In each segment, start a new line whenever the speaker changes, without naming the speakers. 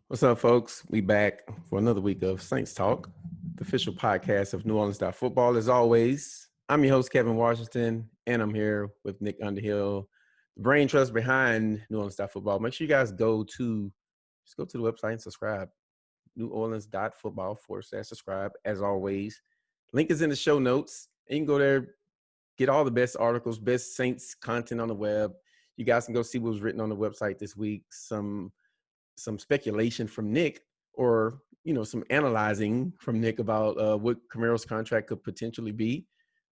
What's up, folks? We back for another week of Saints Talk, the official podcast of NewOrleans.Football. As always, I'm your host, Kevin Washington, and I'm here with Nick Underhill, the brain trust behind NewOrleans.Football. Make sure you guys go to the website and subscribe. NewOrleans.Football/subscribe. As always, link is in the show notes. And you can go there, get all the best articles, best Saints content on the web. You guys can go see what was written on the website this week. Some speculation from Nick, or some analyzing from Nick about what Camaro's contract could potentially be,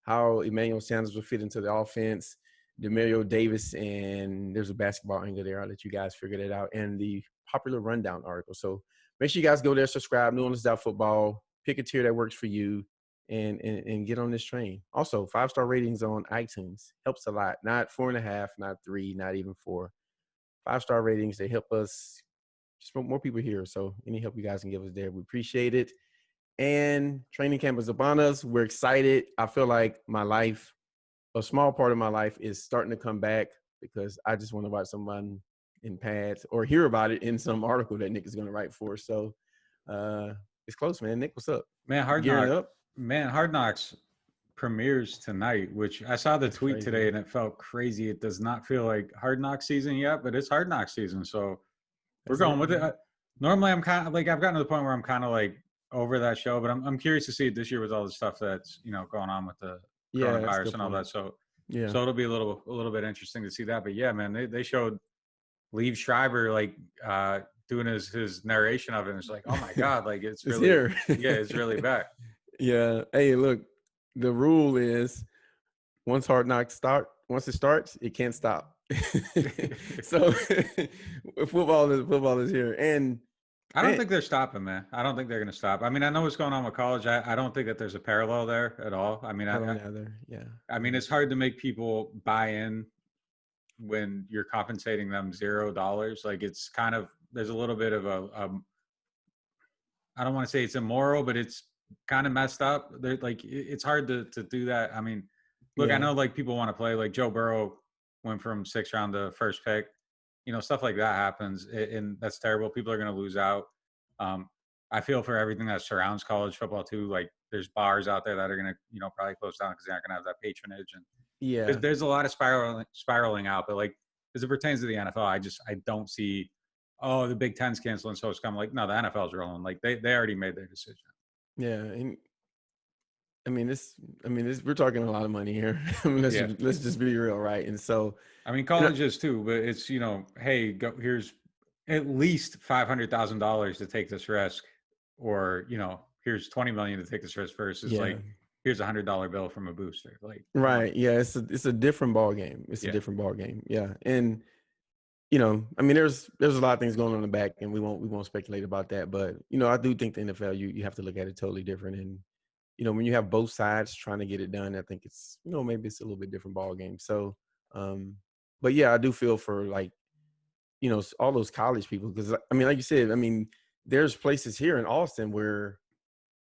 how Emmanuel Sanders will fit into the offense, Demario Davis, and there's a basketball angle there. I'll let you guys figure that out, and the popular rundown article. So make sure you guys go there, subscribe, NewOrleans.Football, pick a tier that works for you, and get on this train. Also, 5-star ratings on iTunes helps a lot. Not 4.5, not 3, not even 4. 5-star ratings, they help us just more people here. So any help you guys can give us there, we appreciate it. And training camp is upon us. We're excited. I feel like a small part of my life is starting to come back, because I just want to watch someone in pads or hear about it in some article that Nick is going to write for us. So it's close, man. Nick, what's up?
Man, Hard Knocks premieres tonight, which I saw the tweet today and it felt crazy. It does not feel like Hard Knocks season yet, but it's Hard Knocks season. So we're going with it. Normally I'm kind of like, I've gotten to the point where I'm kind of like over that show, but I'm curious to see it this year with all the stuff that's, going on with the coronavirus and all that. So it'll be a little bit interesting to see that. But yeah, man, they showed Liev Schreiber doing his narration of it. And it's like, oh my God, like it's really
here.
Yeah, it's really back.
Yeah. Hey, look, the rule is once it starts, it can't stop. So football is here. And
I don't think they're stopping, man. I don't think they're going to stop. I mean, I know what's going on with college. I don't think that there's a parallel there at all. I mean,
I don't either. Yeah.
I mean, it's hard to make people buy in when you're compensating them $0. Like it's kind of, there's a little bit of I don't want to say it's immoral, but it's kind of messed up. It's hard to do that. I mean, look, I know like people want to play, like Joe Burrow went from 6th round to first pick, stuff like that happens, and that's terrible. People are going to lose out. I feel for everything that surrounds college football too. Like there's bars out there that are going to, probably close down because they're not going to have that patronage. And there's a lot of spiraling out, but like as it pertains to the NFL, I don't see, the Big Ten's canceling, so it's kind of like, no, the NFL's rolling. Like they already made their decision.
Yeah, and we're talking a lot of money here. Let's just be real, right? And so,
I mean, colleges too, but it's hey, here's at least $500,000 to take this risk, or here's $20 million to take this risk versus like here's $100 bill from a booster. Like
right, yeah, it's a different ball game. It's a different ball game, yeah. And there's a lot of things going on in the back, and we won't speculate about that. But I do think the NFL, you have to look at it totally different. And when you have both sides trying to get it done, I think it's, maybe it's a little bit different ball game. So, but yeah, I do feel for like, all those college people, because like you said, there's places here in Austin where,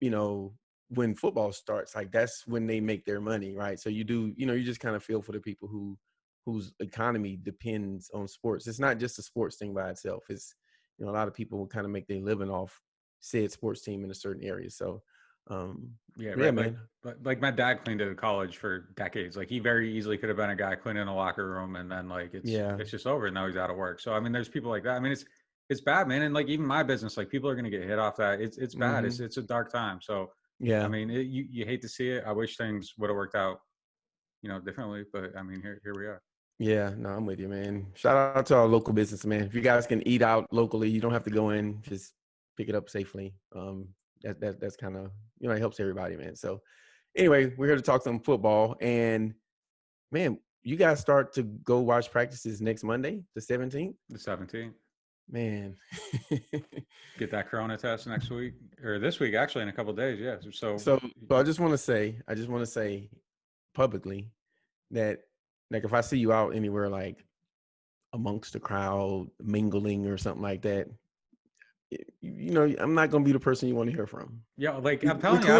when football starts, like that's when they make their money, right? So you do, you just kind of feel for the people whose economy depends on sports. It's not just a sports thing by itself. It's, a lot of people will kind of make their living off said sports team in a certain area. So,
man. Like my dad cleaned at a college for decades. Like he very easily could have been a guy cleaning a locker room, and then like it's just over, and now he's out of work. So there's people like that. It's bad, man. And like even my business, like people are going to get hit off that. It's bad.
Mm-hmm.
It's a dark time. So
yeah,
you hate to see it. I wish things would have worked out, differently. But here we are.
Yeah, no, I'm with you, man. Shout out to our local business, man. If you guys can eat out locally, you don't have to go in. Just pick it up safely. That's kind of, it helps everybody, man. So anyway, we're here to talk some football. And man, you guys start to go watch practices next Monday, the 17th?
The 17th.
Man.
Get that corona test next week, or this week, actually, in a couple of days. Yeah.
So I just want to say publicly that, like, if I see you out anywhere, like amongst the crowd, mingling or something like that, I'm not going to be the person you want to hear from.
Yeah, like I'm telling you,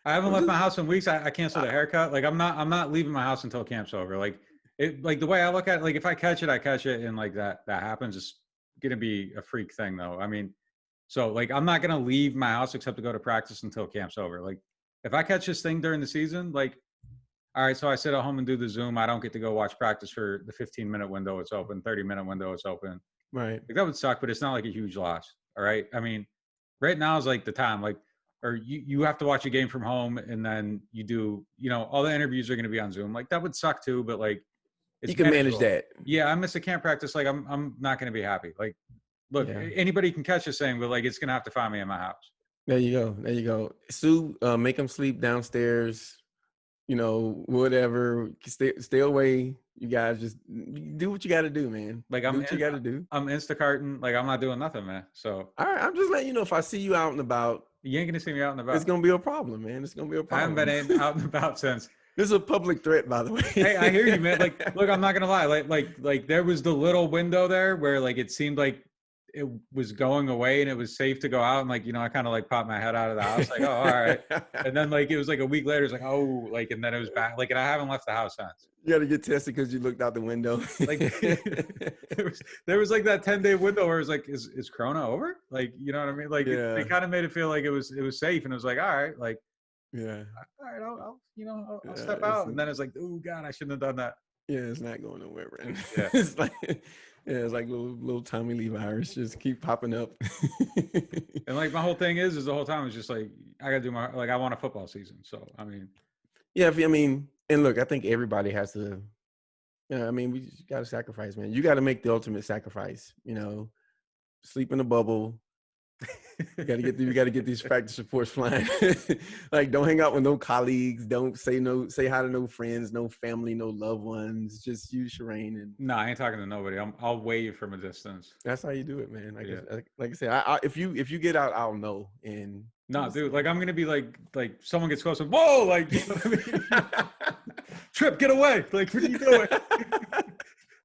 I haven't left my house in weeks. I canceled a haircut. Like I'm not leaving my house until camp's over. Like the way I look at it, like if I catch it, I catch it, and like that happens. going to be a freak thing, though. I mean, so like I'm not going to leave my house except to go to practice until camp's over. Like if I catch this thing during the season, like, all right, so I sit at home and do the Zoom. I don't get to go watch practice for the 15-minute window it's open, 30-minute window it's open.
Right.
Like that would suck, but it's not like a huge loss. All right. I mean, right now is like the time, like, or you have to watch a game from home and then you do, all the interviews are going to be on Zoom. Like that would suck too, but like it's
you can manage that.
Yeah, I miss a camp practice. Like I'm not going to be happy. Like, look, anybody can catch this thing, but like it's going to have to find me in my house.
There you go. Sue, make them sleep downstairs. Whatever. Stay away. You guys just do what you got to do, man.
Like
do what you got to do.
I'm Instacarting. Like I'm not doing nothing, man. So
all right, I'm just letting you know if I see you out and about.
You ain't gonna see me out and about.
It's gonna be a problem, man. It's gonna be a problem.
I haven't been out and about since.
This is a public threat, by the way.
Hey, I hear you, man. Like, look, I'm not gonna lie. Like there was the little window there where like it seemed like it was going away and it was safe to go out, and like I kind of like popped my head out of the house, like, oh, all right. And then like it was like a week later, it's like, oh, like, and then it was back, like, and I haven't left the house since.
You got to get tested because you looked out the window.
Like there was like that 10-day window where it was like, is Corona over? Like, you know what I mean? Like they kind of made it feel like it was safe, and it was like, all right, like,
yeah,
all right, I'll step out, and then it's like, oh God, I shouldn't have done that.
Yeah, it's not going nowhere, man.
Yeah.
It's like little Tommy Lee virus just keep popping up.
And like my whole thing is the whole time is just like I gotta do I want a football season. So I mean,
yeah, and look, I think everybody has to. We just got to sacrifice, man. You got to make the ultimate sacrifice. Sleep in a bubble. You got to get these practice reports flying. Like, don't hang out with no colleagues. Don't say hi to no friends, no family, no loved ones. Just use Shireen and.
No, I ain't talking to nobody. I'll wave from a distance.
That's how you do it, man. Like I said, if you get out, I'll know. And
no, dude, like I'm gonna be like someone gets close and whoa, like, you know what I mean? Trip, get away! Like, what are you doing?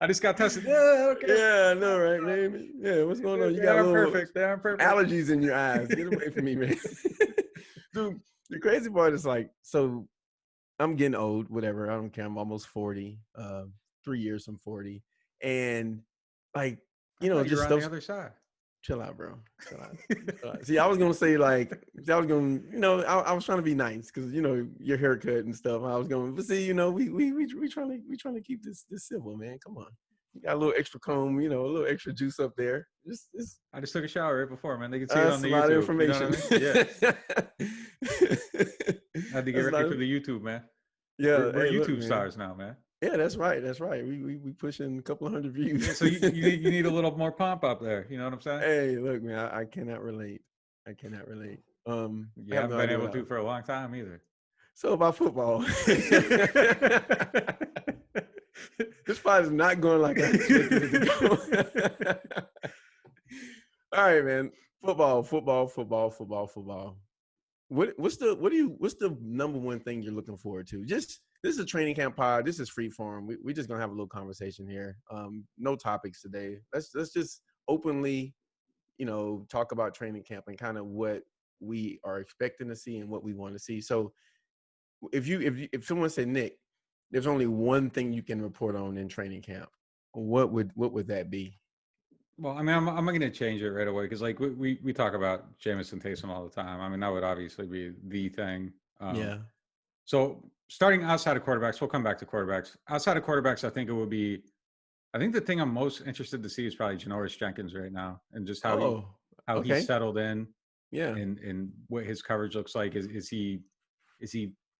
I just got tested. Yeah, okay.
Yeah, I know, right, man? Yeah, what's going on? You got perfect. They aren't perfect. Allergies in your eyes. Get away from me, man. Dude, the crazy part is like, so I'm getting old, whatever. I don't care. I'm almost 40. 3 years from 40. And like,
just on the other side.
Chill out, bro. Chill out. See, I was gonna say I was trying to be nice because your haircut and stuff. I was going, but see, we trying to keep this civil, man. Come on, you got a little extra comb, a little extra juice up there.
I just took a shower right before, man. They can see it on the YouTube.
That's a lot of information.
Yeah. I had to get ready for the YouTube, man.
Yeah,
we're YouTube stars now, man.
Yeah, that's right. We pushing a couple of hundred views.
Yeah, so you need a little more pump up there. You know what I'm saying?
Hey, look, man, I cannot relate.
You haven't been able to for a long time either.
So about football. This fight is not going like I expected it to go. All right, man. Football. What's the number one thing you're looking forward to? This is a training camp pod. This is free form. We're just gonna have a little conversation here. No topics today. Let's just openly, talk about training camp and kind of what we are expecting to see and what we want to see. So, if someone said, Nick, there's only one thing you can report on in training camp, what would that be?
Well, I mean, I'm going to change it right away because, like, we talk about Jamison Taysom all the time. I mean, that would obviously be the thing.
Yeah.
So starting outside of quarterbacks, we'll come back to quarterbacks. Outside of quarterbacks, I think the thing I'm most interested to see is probably Janoris Jenkins right now and just how he's settled in.
Yeah.
And what his coverage looks like. Is he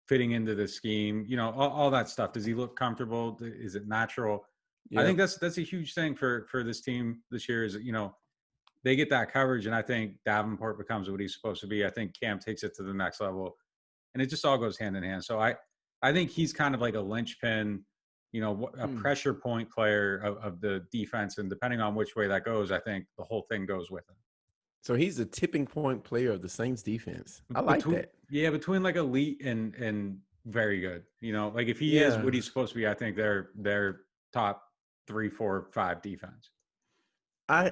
fitting into the scheme? All that stuff. Does he look comfortable? Is it natural? Yeah. I think that's a huge thing for this team this year is, they get that coverage, and I think Davenport becomes what he's supposed to be. I think Cam takes it to the next level, and it just all goes hand in hand. So I think he's kind of like a linchpin, a pressure point player of the defense, and depending on which way that goes, I think the whole thing goes with him.
So he's a tipping point player of the Saints defense. I like that.
Yeah, between like elite and very good. Like if he is what he's supposed to be, I think they're top 3, 4, 5 defense.
I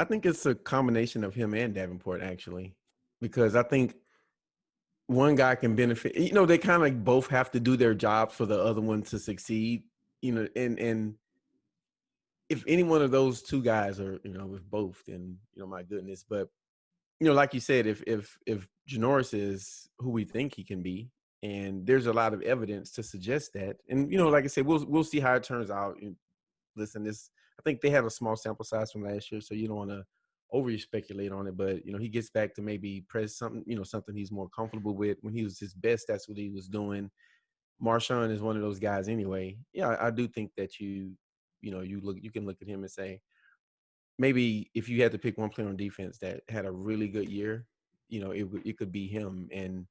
think it's a combination of him and Davenport actually, because I think one guy can benefit. They kind of both have to do their job for the other one to succeed. And if any one of those two guys are, with both, then, my goodness. But, like you said, if Janoris is who we think he can be, and there's a lot of evidence to suggest that, and, like I said, we'll see how it turns out. And listen, I think they had a small sample size from last year, so you don't want to over speculate on it. But, he gets back to maybe press something, something he's more comfortable with. When he was his best, that's what he was doing. Marshawn is one of those guys anyway. Yeah, I do think that you can look at him and say, maybe if you had to pick one player on defense that had a really good year, it could be him. And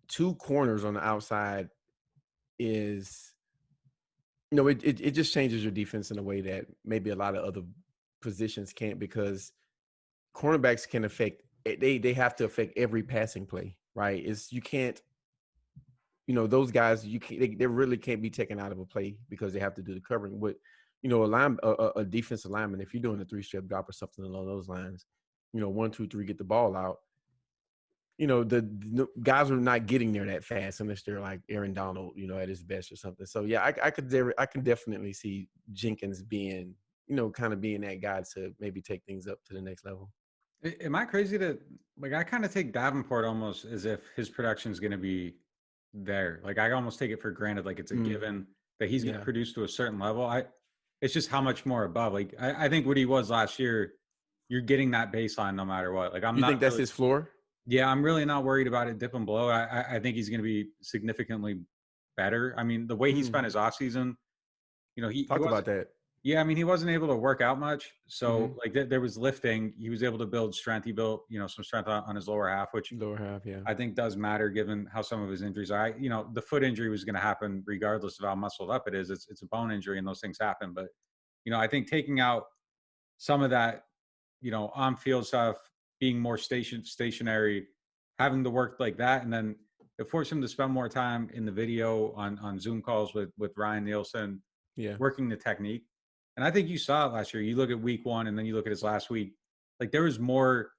two corners on the outside is, it just changes your defense in a way that maybe a lot of other positions can't, because cornerbacks can affect, they have to affect every passing play, right? You can't, those guys, they really can't be taken out of a play because they have to do the covering. But, a defensive lineman, if you're doing a 3-step drop or something along those lines, 1, 2, 3, get the ball out. The guys are not getting there that fast unless they're like Aaron Donald, at his best or something. So yeah, I can definitely see Jenkins being, kind of being that guy to maybe take things up to the next level.
Am I crazy to, like, I kind of take Davenport almost as if his production is going to be there. Like, I almost take it for granted, like it's a given that he's going to produce to a certain level. It's just how much more above. Like, I think what he was last year, you're getting that baseline no matter what. Like,
You think that's his floor?
Yeah, I'm really not worried about it dipping below. I think he's going to be significantly better. I mean, the way he spent his offseason, he
talked about that.
Yeah, I mean, he wasn't able to work out much. So, like, there was lifting. He was able to build strength. He built, some strength on his lower half, which
yeah,
I think does matter given how some of his injuries are. The foot injury was going to happen regardless of how muscled up it is. It's a bone injury, and those things happen. But, I think taking out some of that, on-field stuff, being more stationary, having to work like that, and then it forced him to spend more time in the video on Zoom calls with Ryan Nielsen, working the technique. And I think you saw it last year. You look at week 1 and then you look at his last week. Like, there was more,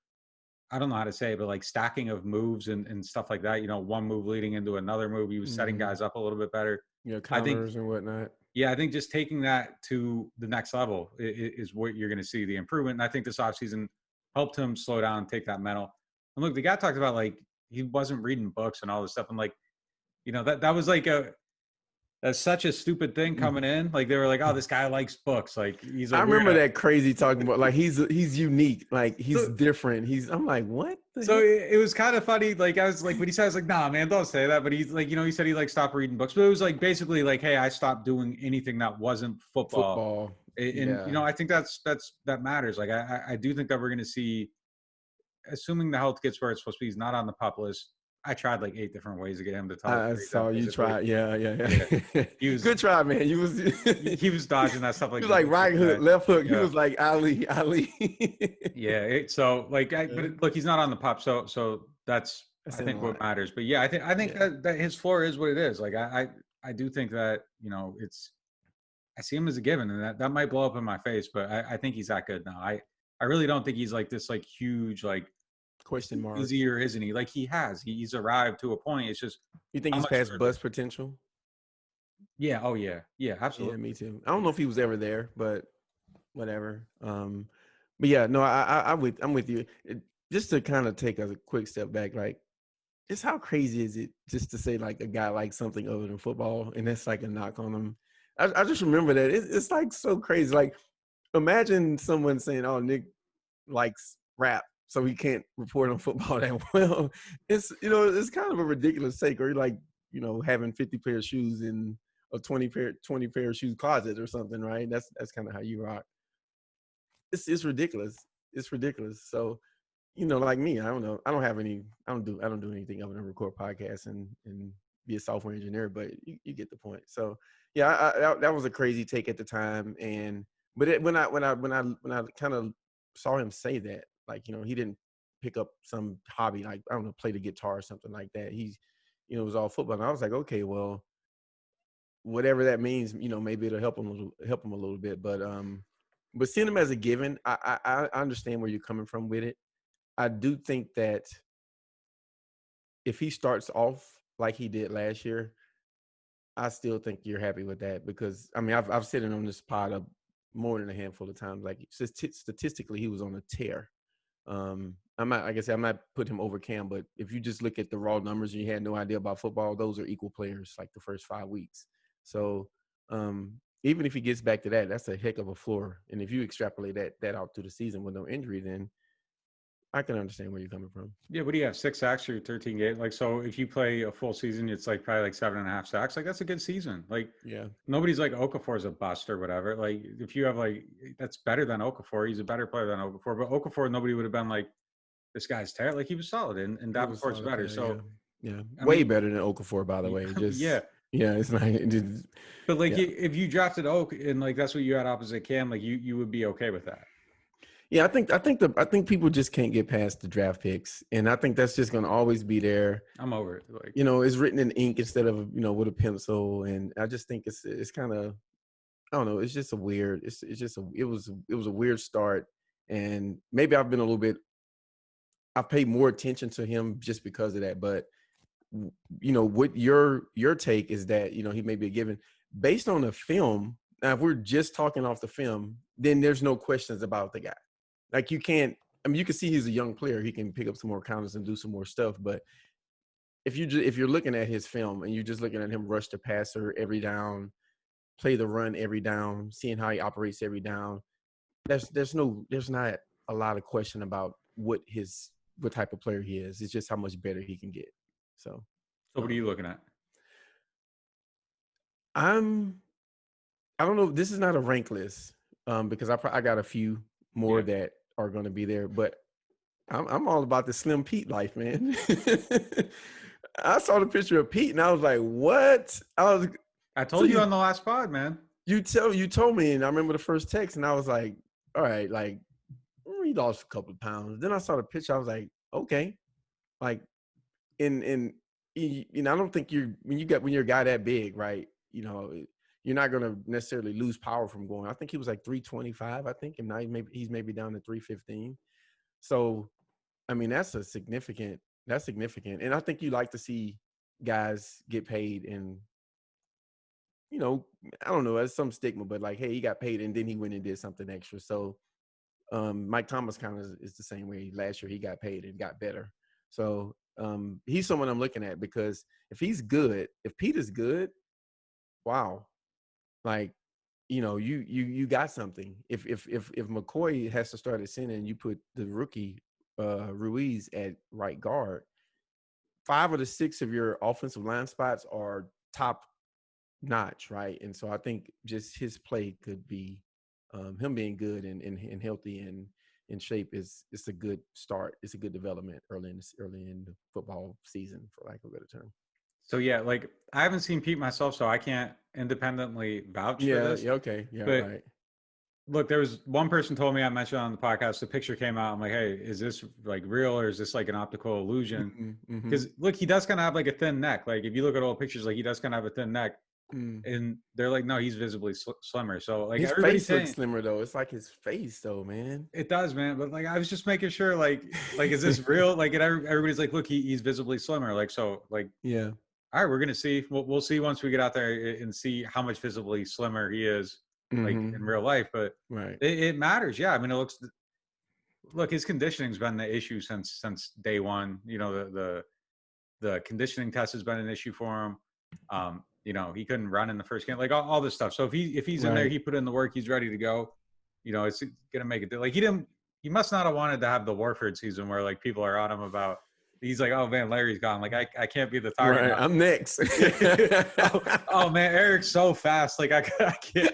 I don't know how to say it, but like stacking of moves and stuff like that. One move leading into another move. He was setting guys up a little bit better.
Counters and whatnot.
Yeah, I think just taking that to the next level is what you're going to see the improvement. And I think this offseason helped him slow down and take that mental. And look, the guy talked about, like, he wasn't reading books and all this stuff. And, like, that was like that's such a stupid thing coming in. Like, they were like, oh, this guy likes books. Like, he's like,
I remember that crazy talking about, like, he's unique. Like, he's different. I'm like, what?
So it was kind of funny. Like, I was like, when he said, I was like, nah, man, don't say that. But he's like, he said he like stopped reading books, but it was like basically like, hey, I stopped doing anything that wasn't football. And I think that matters. Like, I do think that we're going to see, assuming the health gets where it's supposed to be, he's not on the PUP list. I tried like 8 different ways to get him to talk.
I saw you try. Yeah.
He was
good try, man.
He was dodging that stuff. Like,
he was like right hook, left hook. He was like Ali.
Yeah. So like, but look, he's not on the PUP. So that's I think what matters. But yeah, I think that his floor is what it is. Like, I do think that, I see him as a given, and that might blow up in my face, but I think he's that good now. I really don't think he's like this, like, huge, like,
question mark.
Is he or isn't he? Like, he's arrived to a point. It's just,
you think he's past bust potential?
Yeah. Oh yeah. Yeah. Absolutely.
Yeah, me too. I don't know if he was ever there, but whatever. But yeah, no, I'm with you. Just to kind of take a quick step back, like, just how crazy is it just to say like a guy likes something other than football, and that's like a knock on him. I just remember that it's like so crazy. Like, imagine someone saying, "Oh, Nick likes rap, so he can't report on football that well." It's it's kind of a ridiculous take, or like having 50 pair of shoes in a 20 pair of shoes closet or something, right? That's kind of how you rock. It's ridiculous. It's ridiculous. So, like me, I don't know. I don't do anything other than record podcasts and be a software engineer, but you get the point. So yeah, that was a crazy take at the time. But when I kind of saw him say that, like, he didn't pick up some hobby, like, I don't know, play the guitar or something like that. He's, it was all football. And I was like, okay, well, whatever that means, maybe it'll help him a little bit. But seeing him as a given, I understand where you're coming from with it. I do think that if he starts off like he did last year, I still think you're happy with that, because I mean, I've said it on this pod more than a handful of times. Like statistically, he was on a tear. I'm not put him over Cam, but if you just look at the raw numbers and you had no idea about football, those are equal players like the first 5 weeks. So even if he gets back to that, that's a heck of a floor. And if you extrapolate that out through the season with no injury, then I can understand where you're coming from.
Yeah, what do you have? 6 sacks or 13 games? Like, so if you play a full season, it's like probably like 7.5 sacks. Like, that's a good season. Like,
Yeah,
nobody's like Okafor's a bust or whatever. Like, if you have like, that's better than Okafor. He's a better player than Okafor. But Okafor, nobody would have been like, this guy's terrible. Like, he was solid, and
he was
Davenport's
solid
better.
there. Yeah,
So,
yeah,
I
way
mean,
better than Okafor, by the way.
yeah.
Just yeah, it's not.
But like,
Yeah,
if you drafted Oak and like that's what you had opposite Cam, like you would be okay with that.
yeah. I think people just can't get past the draft picks, and I think that's just going to always be there.
I'm over it. Like,
It's written in ink instead of with a pencil, and I just think it's kind of, I don't know. It's just a weird. It's just it was a weird start, and maybe I've been a little bit. I've paid more attention to him just because of that. But what your take is that he may be a given based on the film. Now, if we're just talking off the film, then there's no questions about the guy. Like you can't. I mean, you can see he's a young player. He can pick up some more counters and do some more stuff. But if you're looking at his film and you're just looking at him rush the passer every down, play the run every down, seeing how he operates every down, there's not a lot of question about what type of player he is. It's just how much better he can get. So
what are you looking at?
I don't know. This is not a rank list because I got a few more that are going to be there, but I'm all about the Slim Pete life, man. I saw the picture of Pete and I was like, what?
I told you on the last pod, man.
You told me, and I remember the first text, and I was like, all right, like he lost a couple of pounds. Then I saw the picture, I was like, okay, like, and I don't think when you're a guy that big, right? You're not gonna necessarily lose power from going. I think he was like 325, I think, and now he's maybe down to 315. So, I mean, that's significant, and I think you like to see guys get paid and. I don't know, that's some stigma, but like, hey, he got paid and then he went and did something extra. So Mike Thomas kind of is the same way. Last year he got paid and got better. So he's someone I'm looking at because if Pete is good, wow. Like, you got something. If McCoy has to start at center and you put the rookie Ruiz at right guard, 5 of the 6 of your offensive line spots are top notch, right? And so I think just his play could be him being good and healthy and in shape it's a good start. It's a good development early in the football season, for lack of a better term.
So yeah, like I haven't seen Pete myself, so I can't independently vouch for this.
Yeah, okay. Yeah,
but
right.
Look, there was one person told me, I mentioned on the podcast, the picture came out. I'm like, hey, is this like real or is this like an optical illusion? Because look, he does kind of have like a thin neck. Like if you look at old pictures, like he does kind of have a thin neck. And they're like, no, he's visibly slimmer. So like
his
everybody's
face
saying,
looks slimmer though. It's like his face though, man.
It does, man. But like I was just making sure, like is this real? Like everybody's like, look, he's visibly slimmer. Like so, like
yeah.
All right, we're gonna see. We'll see once we get out there and see how much visibly slimmer he is, like in real life. But
right,
it matters. Yeah, I mean, look, his conditioning's been the issue since day one. The conditioning test has been an issue for him. He couldn't run in the first game, like all this stuff. So if he's in there, he put in the work, he's ready to go. It's gonna make it. Like he must not have wanted to have the Warford season where like people are on him about. He's like, oh man, Larry's gone. Like I can't be the target.
Right, I'm next.
oh man, Eric's so fast. Like I can't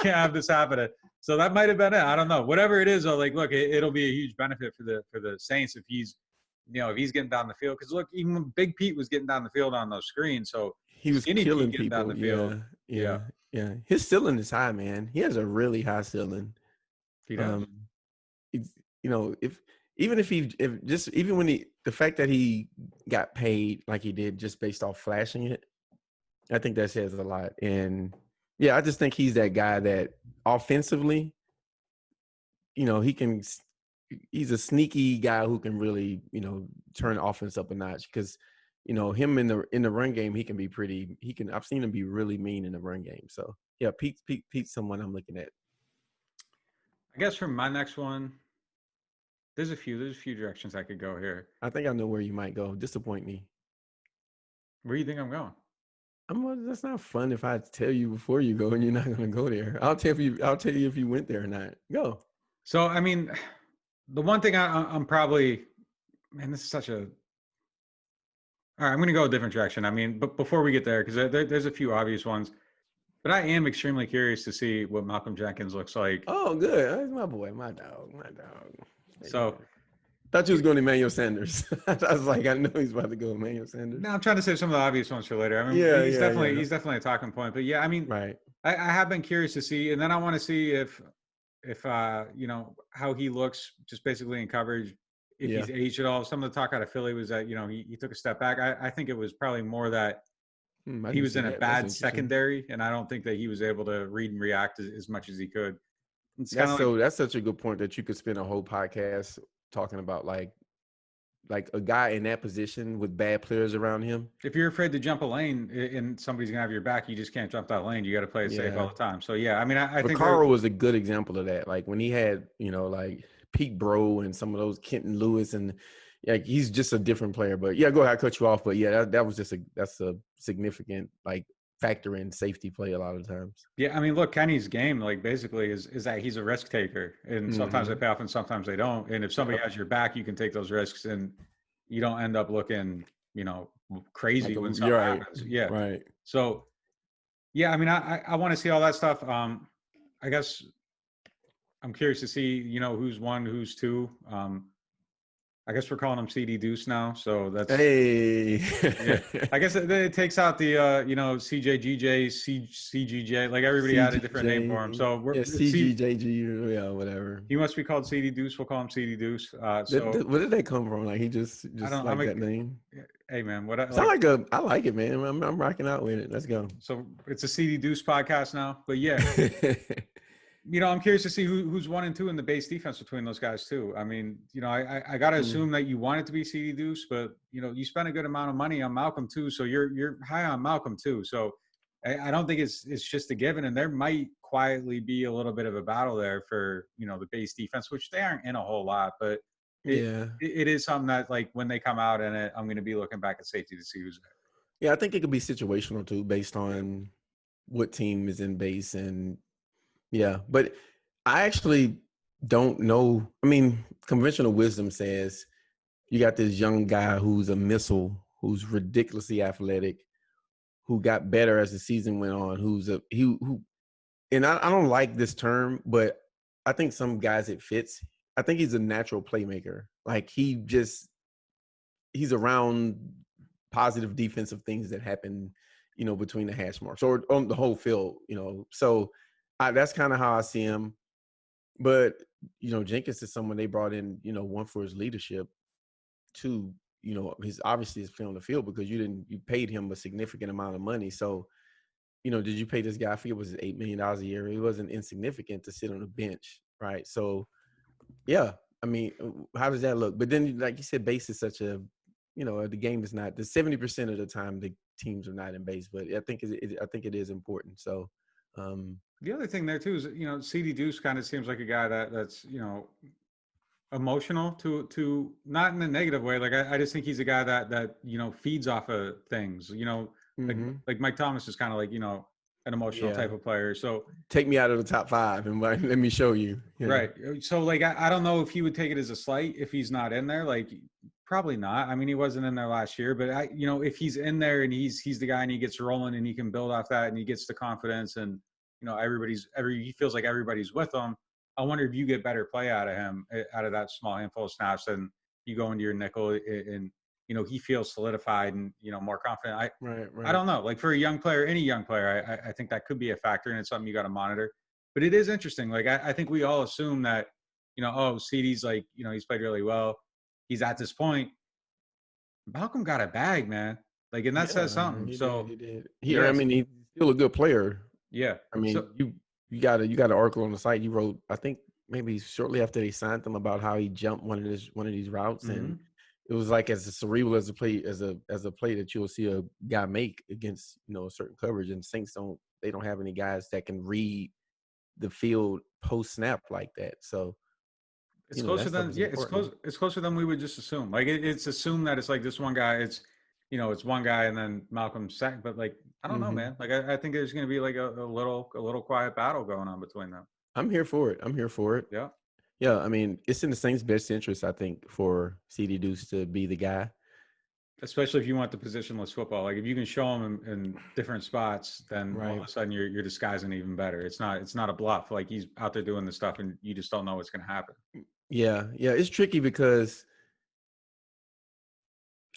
have this happen. So that might have been it. I don't know. Whatever it is, though, like look, it'll be a huge benefit for the Saints if he's getting down the field. Because look, even when Big Pete was getting down the field on those screens, so
he was killing people
down the field.
Yeah. His ceiling is high, man. He has a really high ceiling.
He does.
The fact that he got paid like he did just based off flashing it, I think that says a lot. And yeah, I just think he's that guy that offensively, he's a sneaky guy who can really, turn offense up a notch because, him in the run game, he can be I've seen him be really mean in the run game. So yeah, Pete's someone I'm looking at.
I guess for my next one, there's a few directions I could go here.
I think I know where you might go. Disappoint me.
Where do you think I'm going?
That's not fun if I tell you before you go and you're not going to go there. I'll tell you if you went there or not. Go.
So, I mean, the one thing I'm probably, man, this is such a. All right, I'm going to go a different direction. I mean, but before we get there, because there's a few obvious ones, but I am extremely curious to see what Malcolm Jenkins looks like.
Oh, good. That's my boy, my dog.
So,
thought you was going to Emmanuel Sanders. I was like, I know he's about to go Emmanuel Sanders.
now I'm trying to save some of the obvious ones for later. I mean, he's definitely a talking point. But yeah, I mean,
right.
I have been curious to see, and then I want to see if how he looks just basically in coverage, if he's aged at all. Some of the talk out of Philly was that he took a step back. I think it was probably more that he was in a bad secondary, and I don't think that he was able to read and react as much as he could.
That's such a good point that you could spend a whole podcast talking about like a guy in that position with bad players around him.
If you're afraid to jump a lane and somebody's gonna have your back, you just can't jump that lane. You got to play it safe all the time. So yeah, I mean, I think
Carl was a good example of that. Like when he had, like Pete Bro and some of those Kenton Lewis, and like he's just a different player. But yeah, go ahead, I cut you off. But yeah, that was that's a significant like factor in safety play a lot of times.
Yeah, I mean, look, Kenny's game like basically is that he's a risk taker, and sometimes they pay off and sometimes they don't. And if somebody has your back, you can take those risks, and you don't end up looking, crazy when something happens. Yeah,
right.
So, yeah, I mean, I want to see all that stuff. I guess I'm curious to see, who's one, who's two. I guess we're calling him CD Deuce now, so that's Yeah. I guess it takes out the CJGJ, CGJ, like everybody had a different name for him. So we're
CGJG, whatever.
He must be called CD Deuce. We'll call him CD Deuce.
Where did that come from? Like he just like that name.
Hey man,
I like it, man. I'm rocking out with it. Let's go.
So it's a CD Deuce podcast now, but yeah. I'm curious to see who's 1 and 2 in the base defense between those guys too. I mean, I got to assume that you want it to be CD Deuce, but you spent a good amount of money on Malcolm too, so you're high on Malcolm too. So I don't think it's just a given, and there might quietly be a little bit of a battle there for the base defense, which they aren't in a whole lot, but it is something that like when they come out in it, I'm going to be looking back at safety to see who's there.
Yeah, I think it could be situational too, based on what team is in base and. Yeah, but I actually don't know. I mean, conventional wisdom says you got this young guy who's a missile, who's ridiculously athletic, who got better as the season went on, and I don't like this term, but I think some guys it fits. I think he's a natural playmaker. Like he's around positive defensive things that happen, between the hash marks or on the whole field, so that's kind of how I see him. But, Jenkins is someone they brought in, one for his leadership, two, his obviously his play on the field because you paid him a significant amount of money. So, did you pay this guy, I think it was $8 million a year. It wasn't insignificant to sit on the bench, right? So, yeah, I mean, how does that look? But then, like you said, base is such a, the game is not, the 70% of the time the teams are not in base, but I think it is important. So,
the other thing there too is, CD Deuce kind of seems like a guy that's emotional to not in a negative way. Like I just think he's a guy that feeds off of things. Like Mike Thomas is kind of like an emotional type of player. So
take me out of the top 5 and let me show you.
Right. So like I don't know if he would take it as a slight if he's not in there. Like probably not. I mean, he wasn't in there last year, but if he's in there and he's the guy and he gets rolling and he can build off that and he gets the confidence and he feels like everybody's with him. I wonder if you get better play out of him, out of that small handful of snaps, and you go into your nickel and he feels solidified and more confident. I don't know. Like for a young player, any young player, I think that could be a factor, and it's something you got to monitor. But it is interesting. Like I think we all assume that CD's like he's played really well. He's at this point. Malcolm got a bag, man. Like, and that says something.
He
did.
I mean, he's still a good player.
Yeah.
I mean, you got an article on the site you wrote, I think maybe shortly after they signed him about how he jumped one of these routes. And it was like as cerebral as a play that you'll see a guy make against, a certain coverage. And Saints don't have any guys that can read the field post snap like that. So,
It's
that
closer
stuff
than
is
yeah. It's
important.
close. It's closer than we would just assume. Like it's assumed that it's like this one guy. It's it's one guy and then Malcolm second. But like I don't know,
Hmm.
man. Like I think there's going to be like a little quiet battle going on between them.
I'm here for it. I'm here for it.
Yeah.
Yeah, I mean, it's in the Saints' best interest, I think, for CD Deuce to be the guy.
Especially if you want the positionless football. Like if you can show them in different spots, then all of
Right.
a sudden you're disguising even better. It's not a bluff. Like he's out there doing the stuff and you just don't know what's going to happen.
Yeah, yeah, it's tricky because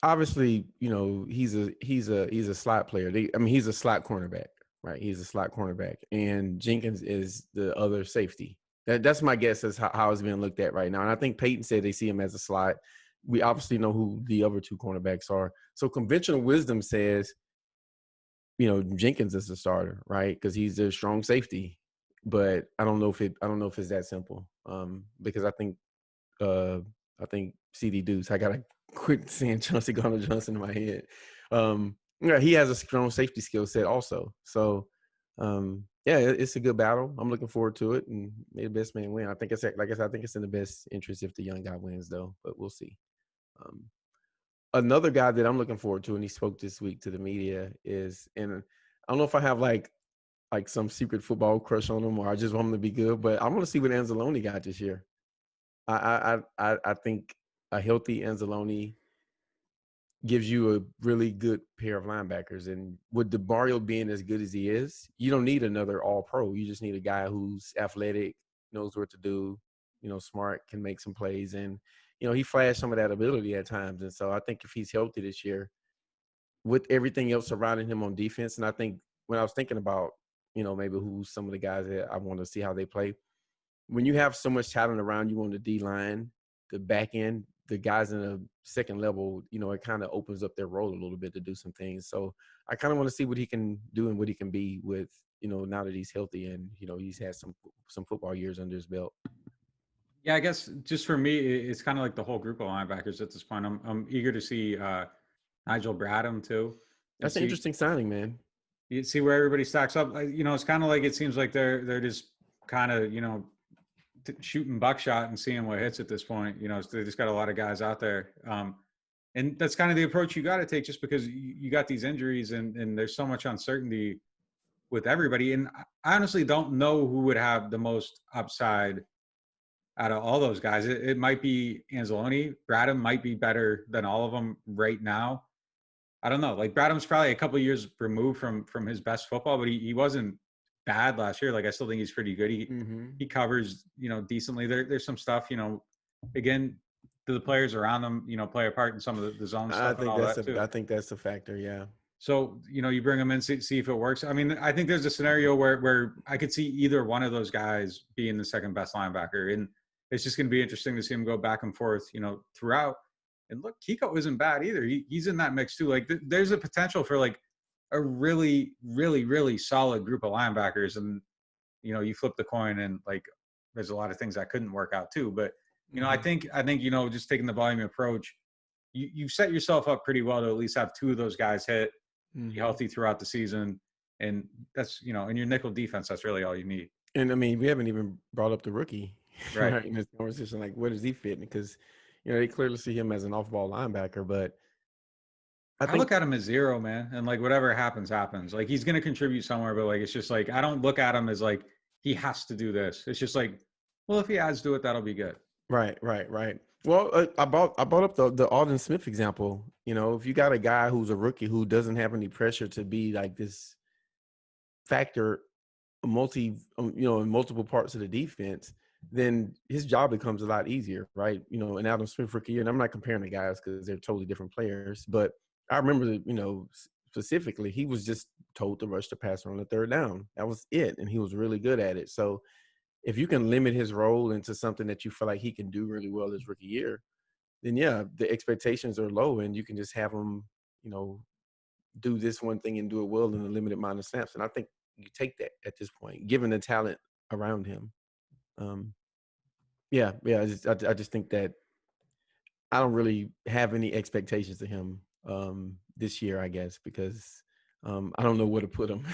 obviously, he's a slot player. He's a slot cornerback, right? He's a slot cornerback, and Jenkins is the other safety. That's my guess as how it's being looked at right now. And I think Peyton said they see him as a slot. We obviously know who the other two cornerbacks are. So conventional wisdom says, Jenkins is the starter, right? Because he's a strong safety. But I don't know if it's that simple. Because I think CD Deuce. I gotta quit saying Chauncey Garner Johnson in my head. Yeah, he has a strong safety skill set also. So, yeah, it's a good battle. I'm looking forward to it, and may the best man win. I think like I said, I think it's in the best interest if the young guy wins, though. But we'll see. Um, Another guy that I'm looking forward to, and he spoke this week to the media, and I don't know if I have like some secret football crush on him, or I just want him to be good, but I want to see what Anzalone got this year. I think a healthy Anzalone gives you a really good pair of linebackers. And with DeMario being as good as he is, you don't need another all-pro. You just need a guy who's athletic, knows what to do, smart, can make some plays. And, he flashed some of that ability at times. And so I think if he's healthy this year, with everything else surrounding him on defense, and I think when I was thinking about, maybe who some of the guys that I want to see how they play, when you have so much talent around you on the D line, the back end, the guys in the second level, it kind of opens up their role a little bit to do some things. So I kind of want to see what he can do and what he can be with, now that he's healthy and, he's had some football years under his belt.
Yeah, I guess just for me, it's kind of like the whole group of linebackers at this point. I'm eager to see Nigel Bradham too, and
That's an interesting signing, man.
you see where everybody stacks up. It's kind of like it seems like they're just kind of shooting buckshot and seeing what hits at this point. So they just got a lot of guys out there, and that's kind of the approach you got to take, just because you got these injuries and there's so much uncertainty with everybody. And I honestly don't know who would have the most upside out of all those guys. It might be Anzalone. Bradham might be better than all of them right now. I don't know. Like Bradham's probably a couple of years removed from his best football, but he wasn't bad last year. Like I still think he's pretty good. He covers decently. There's some stuff again, do the players around them play a part in some of the zone
I
stuff and
think
all
that's
that too.
I think that's a factor. Yeah.
So you bring them in, see if it works. I mean, I think there's a scenario where I could see either one of those guys being the second best linebacker, and it's just going to be interesting to see him go back and forth throughout. And look, Kiko isn't bad either. He's in that mix too. Like there's a potential for like a really, really, really solid group of linebackers. And, you flip the coin and like, there's a lot of things that couldn't work out too. But, I think, just taking the volume approach, you set yourself up pretty well to at least have two of those guys hit, be healthy throughout the season. And that's, in your nickel defense, that's really all you need.
And I mean, we haven't even brought up the rookie,
Right.
right? In this conversation, like, where does he fit? Because, they clearly see him as an off-ball linebacker, but I
I
think
look at him as zero, man. And like whatever happens, happens. Like he's gonna contribute somewhere, but like it's just like I don't look at him as like he has to do this. It's just like, well, if he has to do it, that'll be good.
right. Well, I brought up the Alden Smith example. If you got a guy who's a rookie who doesn't have any pressure to be like this factor, in multiple parts of the defense, then his job becomes a lot easier, right? And Alden Smith rookie year, and I'm not comparing the guys because they're totally different players, but I remember that, specifically, he was just told to rush the passer on the third down. That was it, and he was really good at it. So if you can limit his role into something that you feel like he can do really well his rookie year, then yeah, the expectations are low, and you can just have him, do this one thing and do it well in a limited amount of snaps. And I think you take that at this point, given the talent around him. Yeah. I just think that I don't really have any expectations of him this year, I guess, because I don't know where to put him.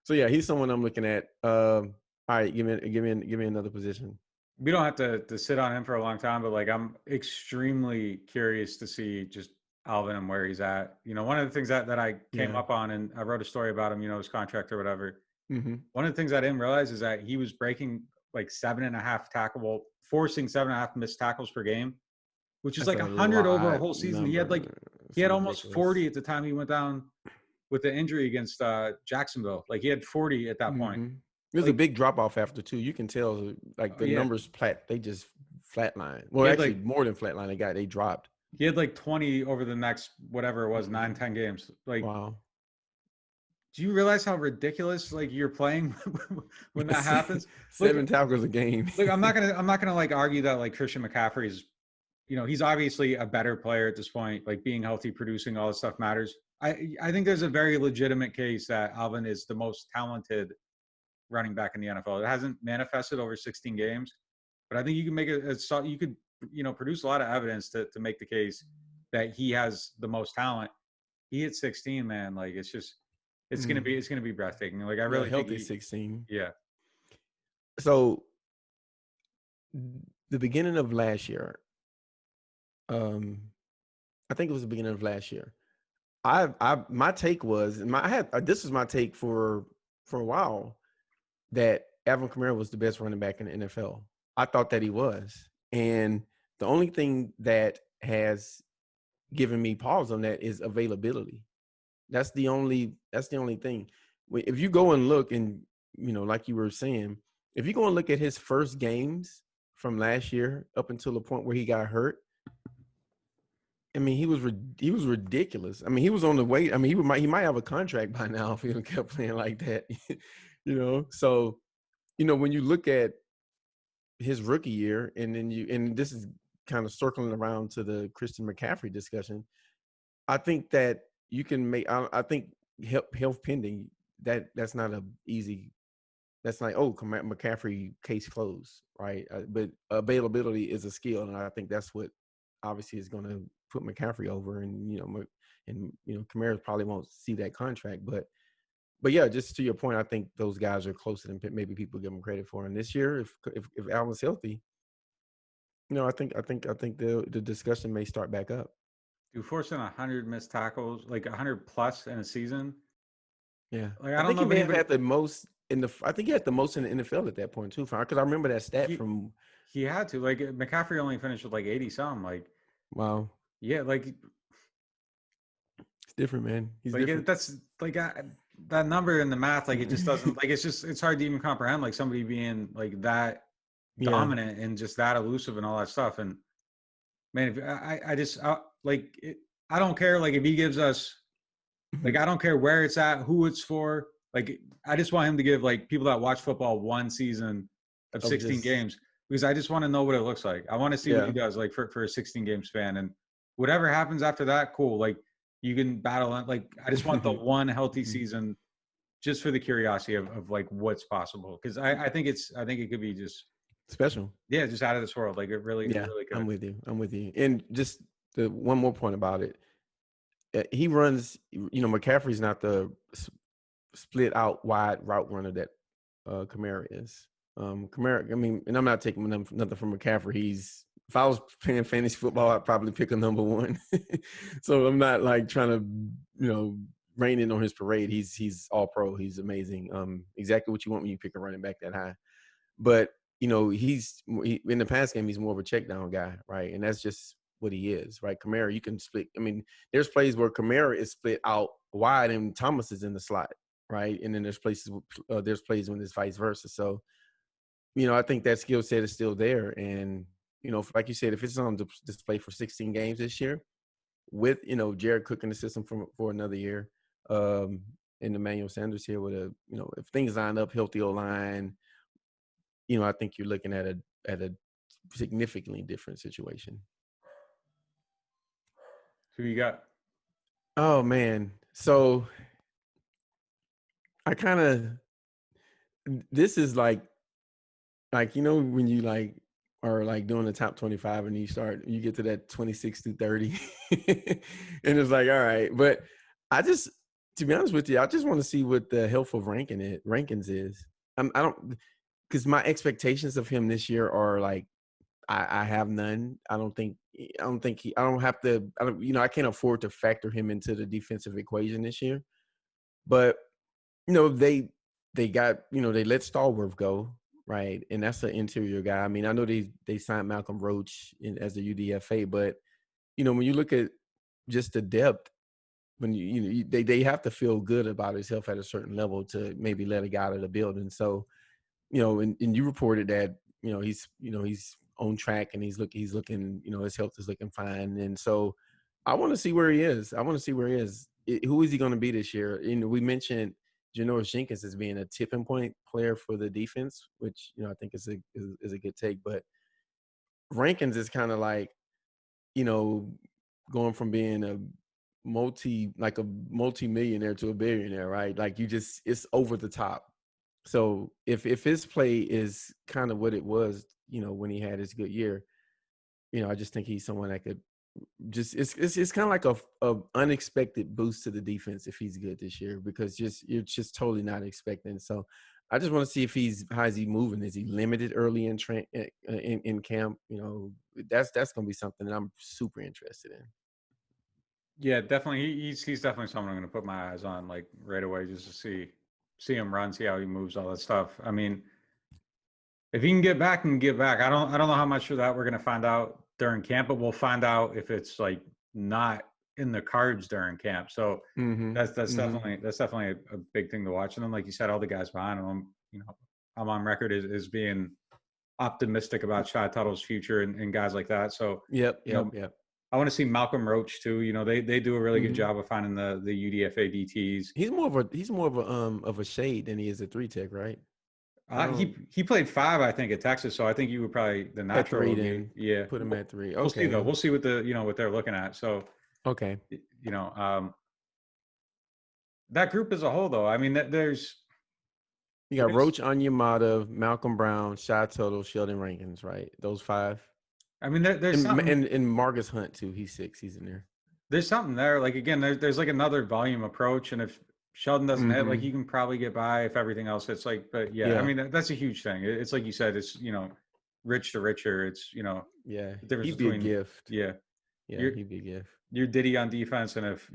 So yeah, he's someone I'm looking at. All right, give me another position.
We don't have to sit on him for a long time, but like I'm extremely curious to see just Alvin and where he's at. You know, one of the things that I came
Yeah.
up on, and I wrote a story about him, you know, his contract or whatever.
Mm-hmm.
One of the things I didn't realize is that he was breaking like 7.5 tackle, forcing 7.5 missed tackles per game, which is
That's
like
a
100 over a
lot
whole season.
number.
He
It's
had almost
ridiculous.
40 at the time he went down with the injury against Jacksonville. Like he had 40 at that point.
Mm-hmm. There's a
Like
big drop off after too. You can tell like the
yeah,
numbers they just flatline.
he
Well,
had
actually
like
more than flatline. They dropped.
he had like 20 over the next whatever it was 9-10 games. Like,
Wow.
do you realize how ridiculous like you're playing when that happens? Look,
7 tackles a game.
look, I'm not gonna like argue that like Christian McCaffrey is, you know, he's obviously a better player at this point. Like being healthy, producing, all this stuff matters. I think there's a very legitimate case that Alvin is the most talented running back in the NFL. It hasn't manifested over 16 games, but I think you can make you could, you know, produce a lot of evidence to make the case that he has the most talent. He hit 16, man. Like it's gonna be breathtaking. Like I
Yeah,
really think
healthy 16.
yeah.
So the beginning of last year, I think it was the beginning of last year. My take was this was my take for a while, that Alvin Kamara was the best running back in the NFL. I thought that he was, and the only thing that has given me pause on that is availability. That's the only thing. If you go and look, and you know, like you were saying, if you go and look at his first games from last year up until the point where he got hurt, I mean, he was ridiculous. I mean, he was on the way. I mean, he might have a contract by now if he kept playing like that. You know, so you know, when you look at his rookie year, and then and this is kind of circling around to the Christian McCaffrey discussion, I think that you can make. I think health pending, that's not a easy. That's like, oh, McCaffrey case closed, right? But availability is a skill, and I think that's what obviously is going to put McCaffrey over. And Kamara probably won't see that contract, but yeah, just to your point, I think those guys are closer than maybe people give them credit for. And this year, if Alvin's healthy, you know, I think the discussion may start back up.
Dude, forcing 100 missed tackles, like 100 plus in a season.
Yeah,
Like I
I
don't
think
know
he
if
may have
anybody.
had the most I think he had the most in the NFL at that point too, because I remember that stat
He
from.
he had to like McCaffrey only finished with like 80 some. Like
Wow,
yeah,
it's different, man. He's different.
that's like that number in the math. Like it just doesn't like it's hard to even comprehend like somebody being like that
Yeah.
dominant and just that elusive and all that stuff. And man, if I just like it, I don't care like if he gives us like I don't care where it's at, who it's for. Like I just want him to give like people that watch football one season of
Of
16
just
games because I just want to know what it looks like. I want to see what he
yeah.
does like for a 16 game span and whatever happens after that, cool. Like you can battle it. Like I just want the one healthy season just for the curiosity of like what's possible. Cause I think it could be just
Special.
yeah, just out of this world. Like it
Yeah,
really
I'm
could.
with you. And just the one more point about it, he runs. You know, McCaffrey's not the split out wide route runner that Kamara is. Kamara, I mean, and I'm not taking nothing from McCaffrey. If I was playing fantasy football, I'd probably pick a number one. So I'm not like trying to, rain in on his parade. He's all pro. He's amazing. Exactly what you want when you pick a running back that high. But in the pass game, he's more of a check down guy, right? And that's just what he is, right? Kamara, you can split. I mean, there's plays where Kamara is split out wide and Thomas is in the slot, right? And then there's plays when it's vice versa. So, I think that skill set is still there. And, like you said, if it's on display for 16 games this year with, Jared Cook in the system for another year, and Emmanuel Sanders here with if things line up, healthy O-line, I think you're looking at a significantly different situation.
Who you got?
Oh man. So I kind of, this is like, when you like are like doing the top 25 and you get to that 26 through 30 and it's like, all right, but To be honest with you, I just want to see what the health of Rankins is. I don't, because my expectations of him this year are like I have none. I don't think I don't have to. I don't, I can't afford to factor him into the defensive equation this year. But they got they let Stallworth go, right, and that's an interior guy. I mean, I know they signed Malcolm Roach as a UDFA, but when you look at just the depth, when they have to feel good about himself at a certain level to maybe let a guy out of the building. So, and you reported that, he's on track and he's looking, his health is looking fine. And so I want to see where he is. Who is he going to be this year? We mentioned Jenkins as being a tipping point player for the defense, which, I think is a good take. But Rankins is kind of like, going from being a multi-millionaire to a billionaire, right? Like it's over the top. So if his play is kind of what it was, when he had his good year, I just think he's someone that could it's kind of like a unexpected boost to the defense if he's good this year, because you're just totally not expecting. So I just want to see how is he moving? Is he limited early in camp? That's going to be something that I'm super interested in.
Yeah, definitely. He's definitely someone I'm going to put my eyes on like right away, just to see him run, see how he moves, all that stuff. I mean, if he can get back and get back, I don't know how much of that we're going to find out during camp, but we'll find out if it's like not in the cards during camp. So that's definitely a big thing to watch. And then, like you said, all the guys behind him, I'm on record as being optimistic about Shy Tuttle's future and guys like that. So
yep.
I want to see Malcolm Roach too. They do a really good job of finding the UDFA DTs.
He's more of a shade than he is a 3-tech, right?
He played 5, I think, at Texas. So I think you would probably the natural would be, yeah.
Put him at 3. Okay.
We'll see though. We'll see what what they're looking at. So
okay.
That group as a whole, though, I mean,
you got Roach, Onyemata, Malcolm Brown, Shy Tuttle, Sheldon Rankins, right? Those 5.
I mean, there's
and Marcus Hunt too. He's 6. He's in there.
There's something there. Like again, there's like another volume approach, and if Sheldon doesn't hit, like you can probably get by if everything else hits. Like, but yeah, I mean that's a huge thing. It's like you said, it's rich to richer. It's
yeah,
the difference
he'd be a gift.
Yeah,
he'd be a gift.
You're Diddy on defense, and if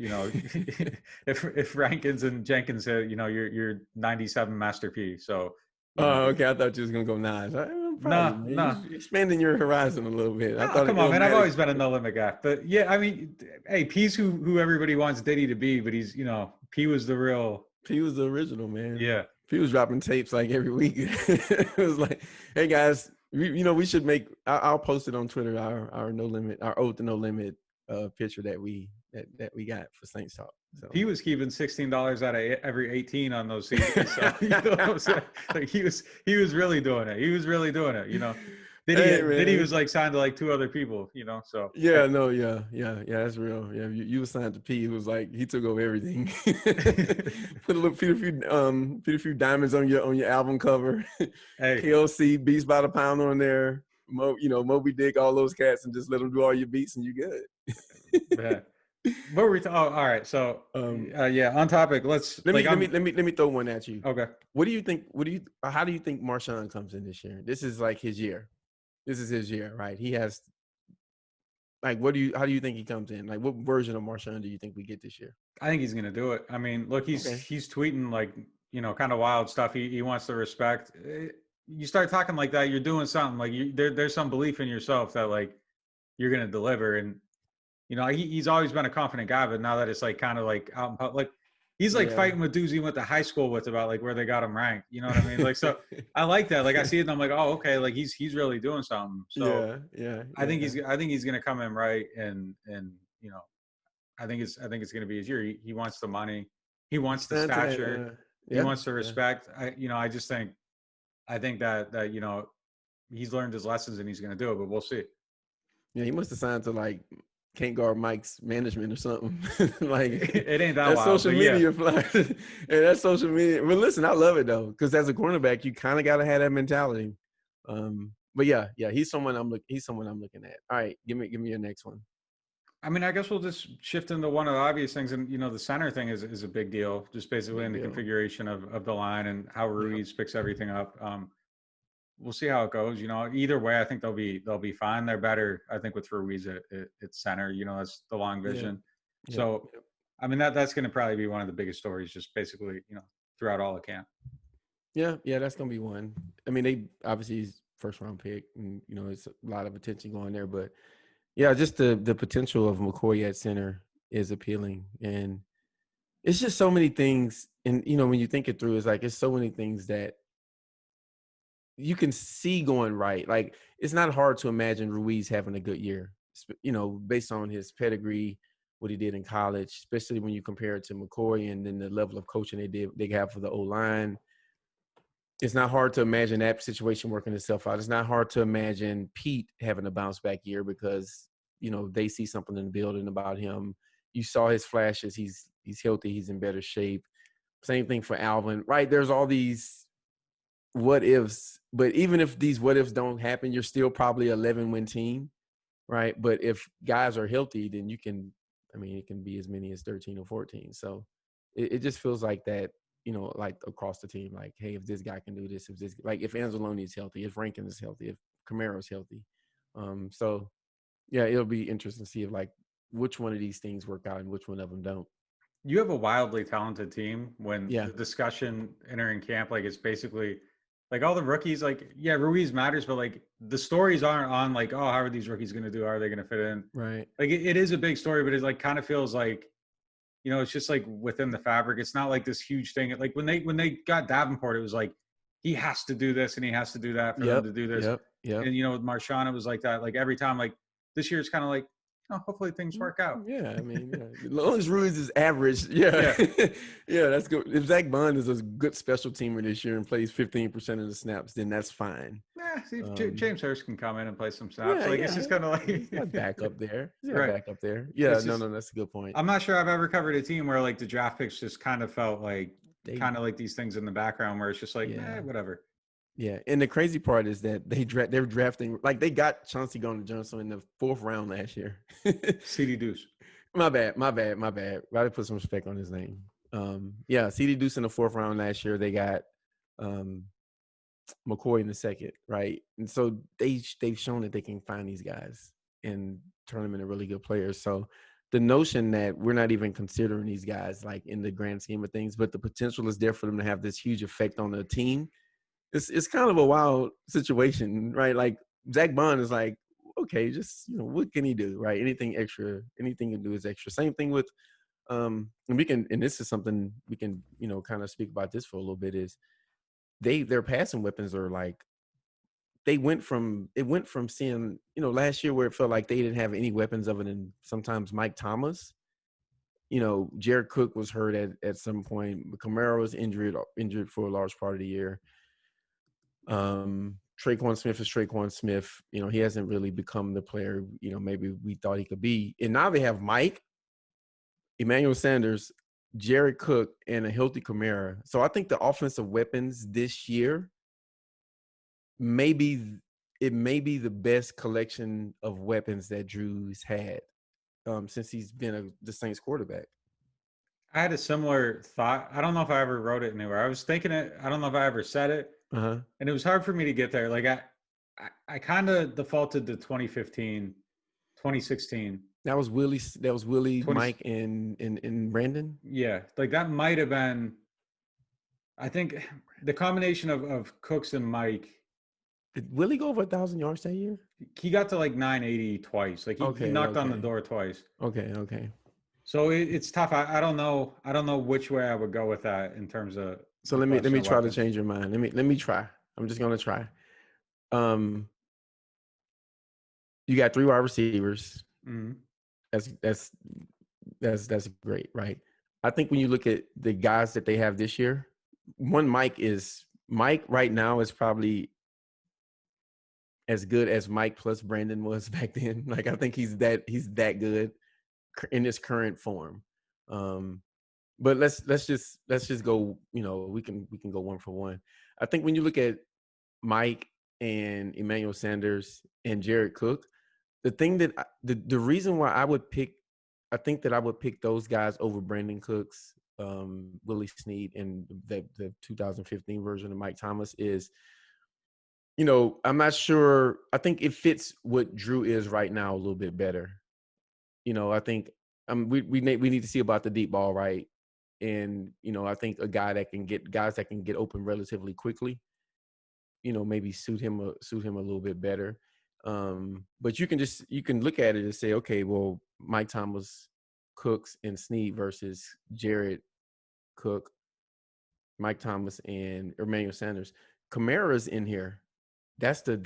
if Rankins and Jenkins hit, you're 97 masterpiece. So.
Okay. I thought you was gonna go Nas. No. You're expanding your horizon a little bit.
Come on, man. I've always been a no limit guy, but yeah, I mean, hey, P's who everybody wants Diddy to be, but he's P was the
original, man.
Yeah,
P was dropping tapes like every week. It was like, hey guys, we should make. I'll post it on Twitter. Our no limit, our Oath to No Limit picture that we got for Saints Talk. So
he was keeping $16 out of every 18 on those CDs. So, you know what I'm saying? Like he was really doing it. He was really doing it. Diddy was like signed to like 2 other people. So
yeah, that's real. Yeah, you were signed to P. It was like he took over everything. Put a few diamonds on your album cover. Hey. KLC, Beats by the Pound on there. Moby Dick, all those cats, and just let them do all your beats, and you good.
Yeah. What were we all right. So on topic. Let
me throw one at you.
Okay.
What do you think? How do you think Marshawn comes in this year? This is like his year. This is his year, right? He has how do you think he comes in? Like what version of Marshawn do you think we get this year?
I think he's gonna do it. I mean, look, he's tweeting like, kind of wild stuff. He wants the respect. You start talking like that, you're doing something. Like there's some belief in yourself that like you're gonna deliver. And he's always been a confident guy, but now that it's like kind of like out in public, like he's like fighting with dudes he went to high school with about like where they got him ranked. You know what I mean? Like, so I like that. Like I see it and I'm like, oh, okay. Like he's really doing something. So
yeah.
I think he's going to come in right. And I think it's going to be his year. He wants the money. He wants the stature. He wants the respect. I think that he's learned his lessons and he's going to do it, but we'll see.
Yeah. He must have signed to like Can't Guard Mike's management or something. Like
it ain't that wild,
social media fly. And that's social media. But listen, I love it though, because as a cornerback, you kind of got to have that mentality. But yeah, he's someone I'm looking at. All right, give me your next one.
I mean, I guess we'll just shift into one of the obvious things, and the center thing is a big deal, just basically
Big
in the
deal.
configuration of the line and how
Yep.
Ruiz picks everything up. We'll see how it goes. Either way, I think they'll be fine. They're better, I think, with Ruiz at center. That's the long
Yeah.
vision.
Yep.
So,
Yep.
I mean, that's going to probably be one of the biggest stories, just basically, throughout all of camp.
Yeah, that's gonna be one. I mean, they obviously he's first round pick, and it's a lot of attention going there. But yeah, just the potential of McCoy at center is appealing, and it's just so many things. And when you think it through, it's like it's so many things that you can see going right. Like it's not hard to imagine Ruiz having a good year, based on his pedigree, what he did in college, especially when you compare it to McCoy and then the level of coaching they have for the O line. It's not hard to imagine that situation working itself out. It's not hard to imagine Pete having a bounce back year because they see something in the building about him. You saw his flashes. He's healthy. He's in better shape. Same thing for Alvin, right? There's all these what ifs, but even if these what ifs don't happen, you're still probably 11-win team, right? But if guys are healthy, then it can be as many as 13 or 14. So it just feels like that, like across the team, like, hey, if this guy can do this, if Anzalone is healthy, if Rankin is healthy, if Camaro's healthy. So yeah, it'll be interesting to see if like which one of these things work out and which one of them don't.
You have a wildly talented team when
Yeah.
the discussion entering camp, like it's basically like all the rookies, like, yeah, Ruiz matters, but like the stories aren't on like, oh, how are these rookies going to do? How are they going to fit in?
Right.
Like it is a big story, but it like kind of feels like, it's just like within the fabric. It's not like this huge thing. Like when they got Davenport, it was like he has to do this and he has to do that for them
Yep.
to do this.
Yep. Yep.
And with Marshawn, it was like that. Like every time, like this year, it's kind of like, hopefully things work out.
Yeah, I mean, yeah. As long as Ruiz is average, yeah.
Yeah.
Yeah, that's good. If Zach Bond is a good special teamer this year and plays 15% of the snaps, then that's fine.
See if James Hurst can come in and play some snaps.
Yeah,
Like
yeah.
it's just kind of
He's
like
got back up there. He's got
right.
back up there. Yeah,
It's
no,
just
that's a good point.
I'm not sure I've ever covered a team where like the draft picks just kind of felt like kind of like these things in the background where it's just like, whatever.
Yeah, and the crazy part is that they're drafting, like they got Chauncey Gardner-Johnson in the 4th round last year.
CD Deuce.
My bad. Gotta put some respect on his name. Yeah, CD Deuce in the 4th round last year. They got McCoy in the 2nd, right? And so they've shown that they can find these guys and turn them into really good players. So the notion that we're not even considering these guys like in the grand scheme of things, but the potential is there for them to have this huge effect on the team. It's kind of a wild situation, right? Like Zach Bond is like, okay, just what can he do, right? Anything extra, anything he can do is extra. Same thing with and this is something we can kind of speak about this for a little bit, is their passing weapons are like, it went from seeing last year where it felt like they didn't have any weapons other than sometimes Mike Thomas. Jared Cook was hurt at some point. Camaro was injured for a large part of the year. Traquan Smith is Traquan Smith. He hasn't really become the player maybe we thought he could be. And now they have Mike, Emmanuel Sanders, Jared Cook, and a healthy Camaro. So I think the offensive weapons this year may be the best collection of weapons that Drew's had since he's been the Saints quarterback.
I had a similar thought. I don't know if I ever wrote it anywhere. I was thinking it. I don't know if I ever said it.
Uh-huh.
And it was hard for me to get there. Like I kind of defaulted to 2015, 2016.
That was Willie, 20, Mike, and Brandon?
Yeah. Like that might have been, I think the combination of Cooks and Mike.
Did Willie go over 1,000 yards that year?
He got to like 980 twice. Like he knocked on the door twice.
Okay.
So it's tough. I don't know. I don't know which way I would go with that in terms of.
So let me try to change your mind. Let me try. I'm just gonna try. You got 3 wide receivers.
Mm-hmm.
That's great, right? I think when you look at the guys that they have this year, Mike right now is probably as good as Mike plus Brandon was back then. Like I think he's that good in his current form. But let's just go, we can go one for one. I think when you look at Mike and Emmanuel Sanders and Jared Cook, the thing that the reason why I think that I would pick those guys over Brandon Cooks, Willie Snead, and the 2015 version of Mike Thomas is, I'm not sure. I think it fits what Drew is right now a little bit better. I think we need to see about the deep ball, right? And I think a guy that can get guys that can get open relatively quickly, maybe suit him a little bit better. But you can look at it and say, okay, well, Mike Thomas, Cooks, and Snead versus Jared Cook, Mike Thomas, and Emmanuel Sanders. Kamara's in here. That's the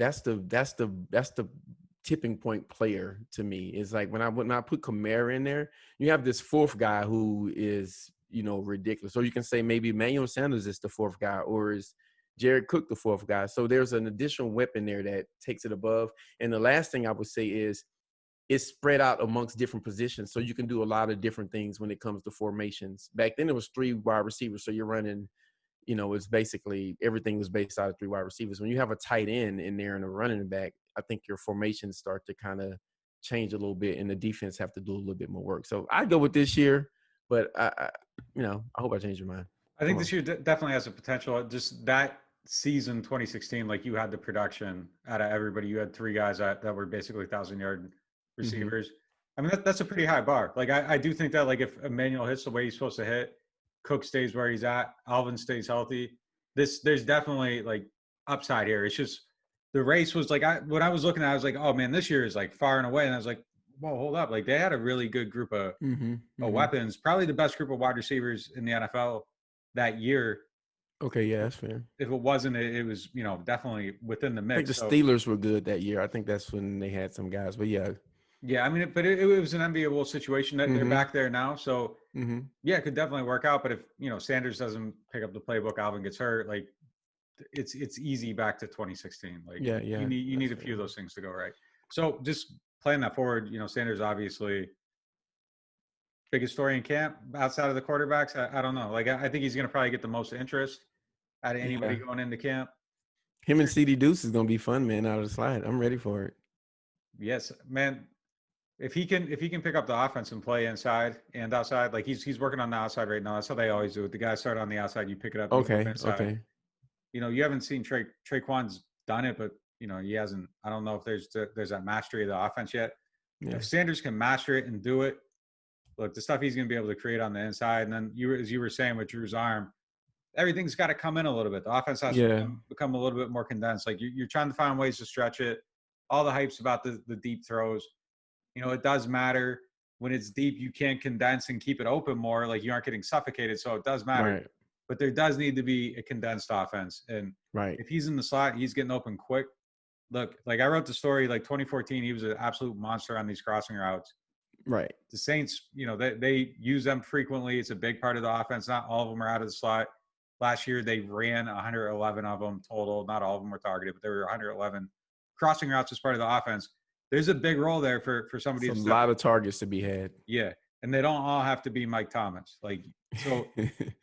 tipping point player to me. It's like when I put Kamara in there, you have this fourth guy who is ridiculous. So you can say maybe Emmanuel Sanders is the fourth guy, or is Jared Cook the fourth guy. So there's an additional weapon there that takes it above. And the last thing I would say is it's spread out amongst different positions. So you can do a lot of different things when it comes to formations. Back then it was 3 wide receivers. So you're running, it's basically everything was based out of 3 wide receivers. When you have a tight end in there and a running back, I think your formations start to kind of change a little bit, and the defense have to do a little bit more work. So I'd go with this year, but I hope I change your mind.
I think this year definitely has a potential. Just that season 2016, like you had the production out of everybody. You had 3 guys that were basically 1,000-yard receivers. I mean, that's a pretty high bar. Like I do think that like if Emmanuel hits the way he's supposed to hit, Cook stays where he's at, Alvin stays healthy, there's definitely like upside here. It's just the race was like when I was looking at it, I was like, oh man, this year is like far and away. And I was like, whoa, hold up. Like they had a really good group of weapons, probably the best group of wide receivers in the NFL that year.
Okay, yeah, that's fair.
If it wasn't, it was, definitely within the mix.
I think the Steelers were good that year. I think that's when they had some guys, but yeah.
Yeah, I mean, but it was an enviable situation that they're back there now. So, yeah, it could definitely work out. But if, Sanders doesn't pick up the playbook, Alvin gets hurt, like it's easy back to 2016. Like,
yeah,
you need a few of those things to go right. So just playing that forward, Sanders obviously biggest story in camp outside of the quarterbacks. I don't know. Like, I think he's going to probably get the most interest out of anybody going into camp.
Him and CD Deuce is going to be fun, man, out of the slide. I'm ready for it.
Yes, man. If he can pick up the offense and play inside and outside, like he's working on the outside right now. That's how they always do it. The guys start on the outside, you pick it up.
Okay.
You haven't seen Traquan's done it, but he hasn't. I don't know if there's that mastery of the offense yet. Yeah. If Sanders can master it and do it, look, the stuff he's going to be able to create on the inside, and then as you were saying with Drew's arm, everything's got to come in a little bit. The offense has to become a little bit more condensed. Like you're trying to find ways to stretch it. All the hype's about the deep throws. It does matter when it's deep. You can condense and keep it open more. Like you aren't getting suffocated, so it does matter.
Right.
But there does need to be a condensed offense. And if he's in the slot, he's getting open quick. Look, like I wrote the story, like 2014, he was an absolute monster on these crossing routes.
Right.
The Saints, they use them frequently. It's a big part of the offense. Not all of them are out of the slot. Last year, they ran 111 of them total. Not all of them were targeted, but there were 111 crossing routes as part of the offense. There's a big role there for somebody.
It's a lot of targets to be had.
Yeah, and they don't all have to be Mike Thomas. Like so,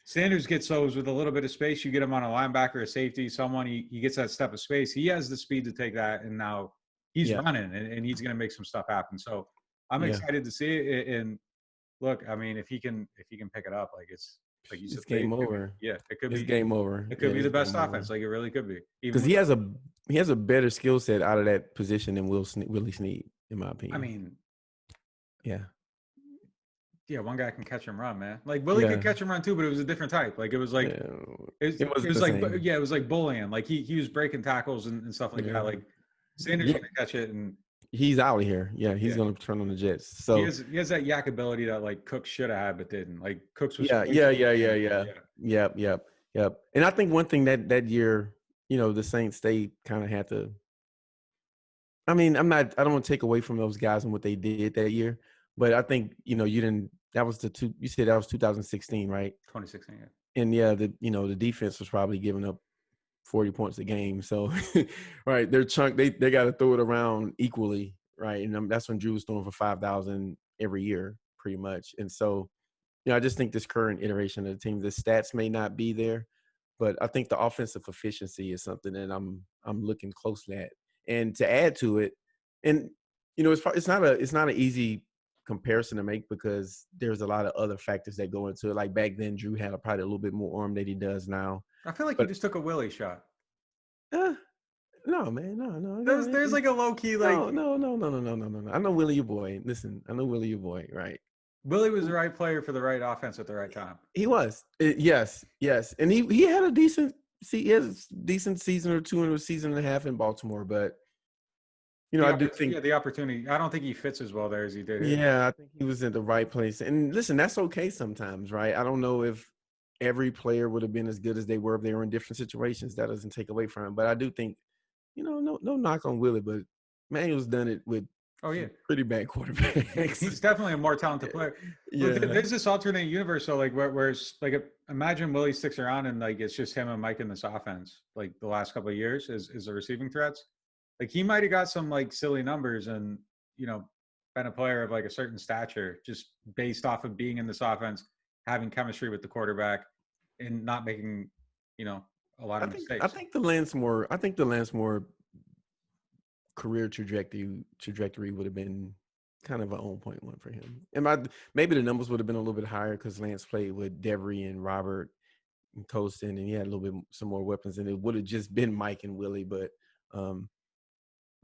Sanders gets those with a little bit of space. You get him on a linebacker, a safety, someone. He gets that step of space. He has the speed to take that, and now he's running, and he's going to make some stuff happen. So I'm excited to see it. And look, I mean, if he can pick it up, like it's like you said,
it's game over.
It could be
game over.
It could be the best offense. Like it really could be.
Because he has a better skill set out of that position than Willie Snead, in my opinion.
I mean,
yeah,
one guy can catch and run, man. Like Willie could catch and run too, but it was a different type. Like it was like it was like bullying. Like he was breaking tackles and stuff like that. Like Sanders gonna catch it, and
he's out of here. Yeah, he's gonna turn on the Jets. So
he has that yak ability that like Cook should have had but didn't. Like Cooks was
Yep. And I think one thing that year, the Saints, they kind of had to. I mean, I don't want to take away from those guys and what they did that year, but I think you didn't. That was you said that was 2016, right?
2016, yeah.
And the defense was probably giving up 40 points a game. So, right, they're they got to throw it around equally, right? And that's when Drew was throwing for 5,000 every year, pretty much. And so, I just think this current iteration of the team, the stats may not be there, but I think the offensive efficiency is something that I'm looking closely at. And to add to it, and it's not an easy comparison to make because there's a lot of other factors that go into it. Like back then, Drew had probably a little bit more arm than he does now.
I feel like he
But
just took a Willie shot.
no, man, no.
There's like a low key like
No. I know Willie, your boy. Listen, I know Willie, your boy. Right?
Willie was the right player for the right offense at the right time.
He was. Yes, and he had a decent. He had a decent season or two and a season and a half in Baltimore, but I do think
the opportunity. I don't think he fits as well there as he did here.
Yeah, I think he was in the right place. And listen, that's okay sometimes, right? I don't know if every player would have been as good as they were if they were in different situations. That doesn't take away from him. But I do think, no knock on Willie, but Manuel's done it with pretty bad quarterbacks.
He's definitely a more talented player.
Yeah.
But there's this alternate universe, so like where it's like imagine Willie sticks around and like it's just him and Mike in this offense, like the last couple of years is the receiving threats. Like he might have got some like silly numbers and been a player of like a certain stature just based off of being in this offense, having chemistry with the quarterback, and not making a lot of mistakes.
I think the Lansmore career trajectory would have been kind of an on point one for him. And maybe the numbers would have been a little bit higher because Lance played with Devery and Robert and Colston, and he had a little bit some more weapons, and it would have just been Mike and Willie. But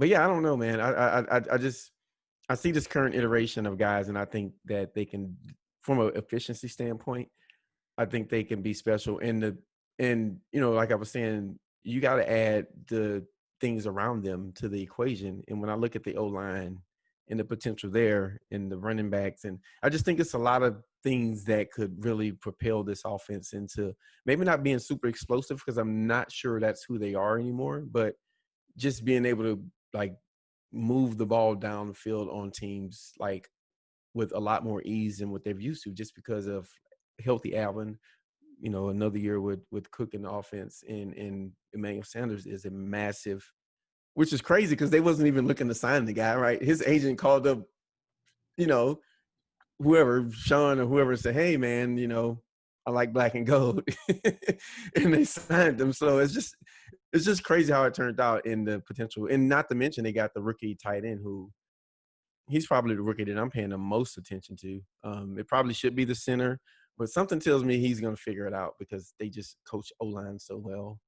yeah, I don't know, man. I see this current iteration of guys, and I think that they can, from an efficiency standpoint, I think they can be special. And like I was saying, you got to add the things around them to the equation. And when I look at the O-line and the potential there and the running backs, and I just think it's a lot of things that could really propel this offense into maybe not being super explosive because I'm not sure that's who they are anymore, but just being able to like move the ball down the field on teams like with a lot more ease than what they're used to just because of healthy Alvin. Another year with Cook in the offense and Emmanuel Sanders is a massive, which is crazy because they wasn't even looking to sign the guy, right? His agent called up, whoever, Sean or whoever, said, hey, man, I like black and gold. And they signed him. So it's just crazy how it turned out in the potential. And not to mention they got the rookie tight end who he's probably the rookie that I'm paying the most attention to. It probably should be the center, but something tells me he's going to figure it out because they just coach O-line so well.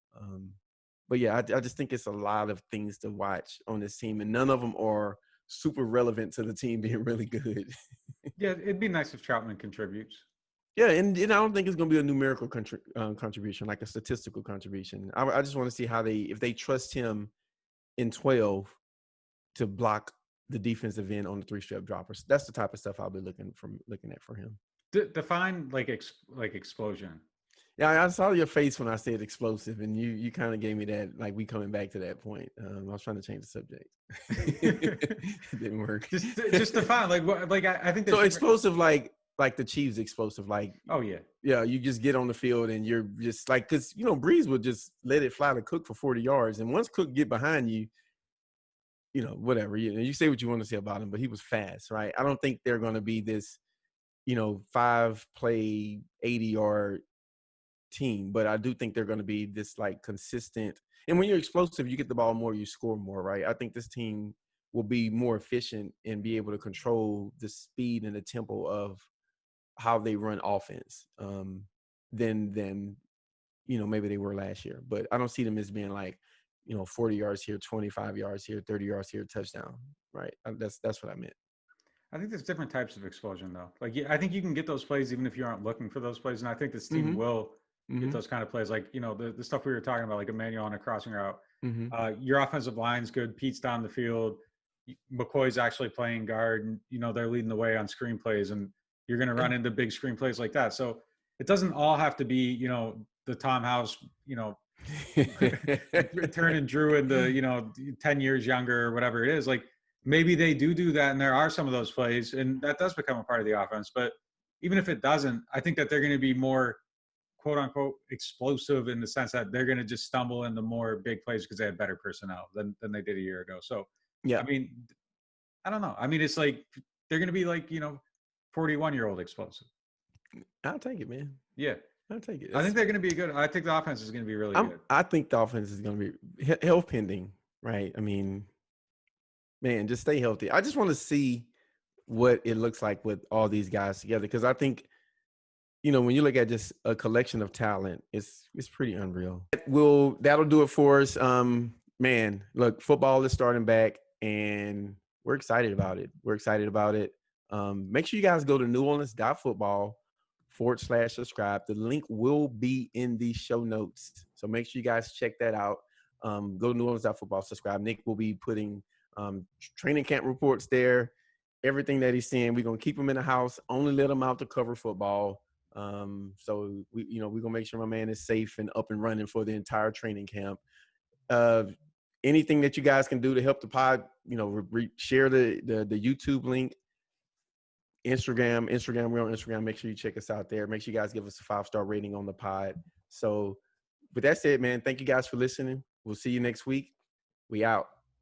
But yeah, I just think it's a lot of things to watch on this team, and none of them are super relevant to the team being really good.
Yeah, it'd be nice if Troutman contributes.
Yeah, and I don't think it's going to be a numerical contribution, like a statistical contribution. I just want to see if they trust him in 12 to block the defensive end on the 3-step droppers. That's the type of stuff I'll be looking at for him.
Define like explosion.
Yeah, I saw your face when I said explosive, and you kind of gave me that, like, we coming back to that point. I was trying to change the subject. It didn't work.
Just define, I think
so explosive, like the Chiefs explosive, like,
oh yeah,
you just get on the field and you're just like, because Breeze would just let it fly to Cook for 40 yards, and once Cook get behind you, whatever, you say what you want to say about him, but he was fast, right? I don't think they're going to be this, 5-play 80-yard team, but I do think they're going to be this like consistent. And when you're explosive, you get the ball more, you score more, right? I think this team will be more efficient and be able to control the speed and the tempo of how they run offense than maybe they were last year. But I don't see them as being like 40 yards here, 25 yards here, 30 yards here, touchdown, right? That's what I meant.
I think there's different types of explosion, though. Like, I think you can get those plays even if you aren't looking for those plays, and I think this team will get those kind of plays. Like, the stuff we were talking about, like Emmanuel on a crossing route. Your offensive line's good. Pete's down the field. McCoy's actually playing guard, and they're leading the way on screen plays, and you're going to run into big screen plays like that. So it doesn't all have to be, the Tom House, turning Drew into 10 years younger or whatever it is. Like, maybe they do that, and there are some of those plays, and that does become a part of the offense. But even if it doesn't, I think that they're going to be more, quote unquote, explosive in the sense that they're going to just stumble into more big plays because they have better personnel than they did a year ago. So, yeah, I mean, I don't know. I mean, it's like they're going to be like 41-year-old explosive.
I'll take it, man.
Yeah,
I'll take it.
I think they're going to be good. I think the offense is going to be really good.
I think the offense is going to be health pending, right? I mean, Man, just stay healthy. I just want to see what it looks like with all these guys together, because I think, when you look at just a collection of talent, it's pretty unreal. That'll do it for us. Man, look, football is starting back, and we're excited about it. Make sure you guys go to NewOrleans.Football /subscribe. The link will be in the show notes, so make sure you guys check that out. Go to NewOrleans.Football, subscribe. Nick will be putting training camp reports there, everything that he's seeing. We're gonna keep him in the house, only let him out to cover football. So we're gonna make sure my man is safe and up and running for the entire training camp. Anything that you guys can do to help the pod, share the YouTube link, Instagram, we're on Instagram. Make sure you check us out there. Make sure you guys give us a 5-star rating on the pod. So with that said, man, thank you guys for listening. We'll see you next week. We out.